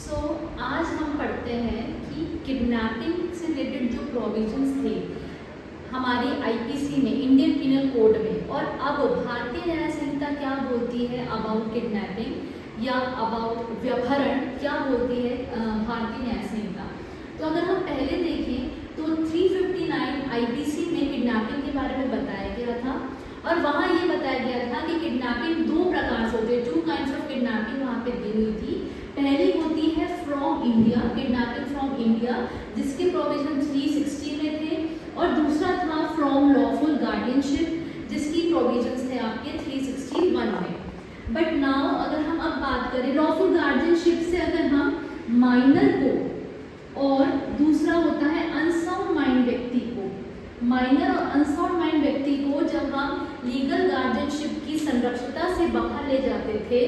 आज हम पढ़ते हैं कि किडनैपिंग से रिलेटेड जो प्रोविजंस थे हमारी आईपीसी में, इंडियन पिनल कोड में, और अब भारतीय न्याय संहिता क्या बोलती है अबाउट किडनैपिंग या अबाउट व्यभिचार क्या बोलती है भारतीय न्याय संहिता। तो अगर हम पहले देखें तो 359 आईपीसी में किडनैपिंग के बारे में बताया गया था और वहाँ ये बताया गया था कि किडनैपिंग दो प्रकार से होते हैं, 2 काइंड्स ऑफ किडनैपिंग वहाँ पे दी हुई थी। पहली होती है from India, kidnapping from India, जिसके प्रोविजन 360 में थे, और दूसरा था फ्रॉम लॉफुल गार्डियनशिप, जिसकी प्रोविजंस थे आपके 361 में। बट नाउ अगर हम अब बात करें लॉफुल गार्डियनशिप से, अगर हम माइनर को और दूसरा होता है अनसाउंड माइंड व्यक्ति को, माइनर और अनसाउंड माइंड व्यक्ति को जब हम लीगल गार्डियनशिप की संरक्षिता से बाहर ले जाते थे,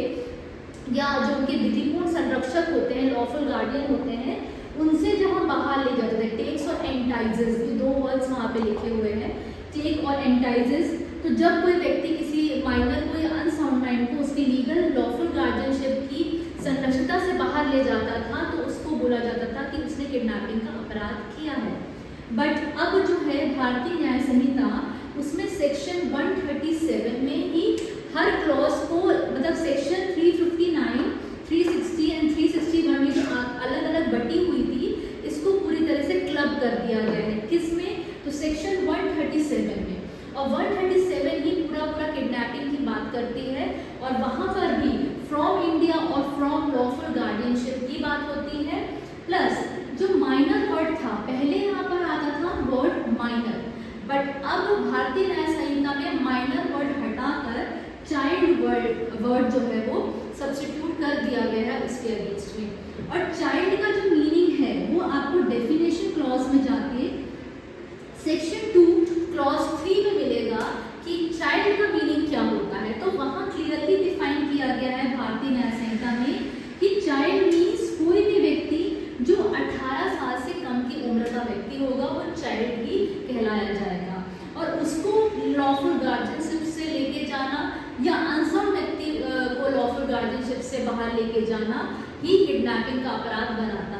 या जो उनके विधिपूर्ण संरक्षक होते हैं, लॉफुल गार्डियन होते हैं, उनसे जब हम बाहर ले जाते थे, टेक्स और एंटाइजेस, ये 2 वर्ड्स वहाँ पे लिखे हुए हैं, टेक और एंटाइजेस। तो जब कोई व्यक्ति किसी माइनर को या अनसाउंड माइंड को उसकी लीगल लॉफुल गार्डियनशिप की संरक्षिता से बाहर ले जाता था, तो उसको बोला जाता था कि उसने किडनैपिंग का अपराध किया है। बट अब जो है भारतीय न्याय संहिता, उसमें सेक्शन 137 में ही हर क्लॉज को, मतलब सेक्शन 359, 360 एंड 361 में जो अलग अलग बटी हुई थी, इसको पूरी तरह से क्लब कर दिया गया है। किसमें? तो सेक्शन 137 में, और 137 ही पूरा किडनैपिंग की बात करती है, और वहाँ पर भी फ्रॉम इंडिया और फ्रॉम लॉफुल गार्डियनशिप की बात होती है। प्लस जो माइनर वर्ड था, पहले यहाँ पर आता था वर्ड माइनर, बट अब भारतीय न्याय संहिता में माइनर वर्ड हटाकर चाइल्ड वर्ड जो है वो सब्स्टिट्यूट कर दिया गया है उसके अगेंस्ट में। और चाइल्ड का जो मीनिंग है वो आपको डेफिनेशन क्लॉज में जाके सेक्शन 2 क्लॉज 3 में मिलेगा कि चाइल्ड का मीनिंग क्या होता है। तो वहाँ क्लियरली डिफाइन किया गया है भारतीय न्याय संहिता में कि चाइल्ड मीन्स कोई भी व्यक्ति जो 18 साल से कम की उम्र का व्यक्ति होगा, वो चाइल्ड ही कहलाया जाएगा, और उसको लॉफुल गार्डियनशिप से लेके जाना या अनसाउंड व्यक्ति को लॉफुल गार्डियनशिप से बाहर लेके जाना ही किडनैपिंग का अपराध बनाता है।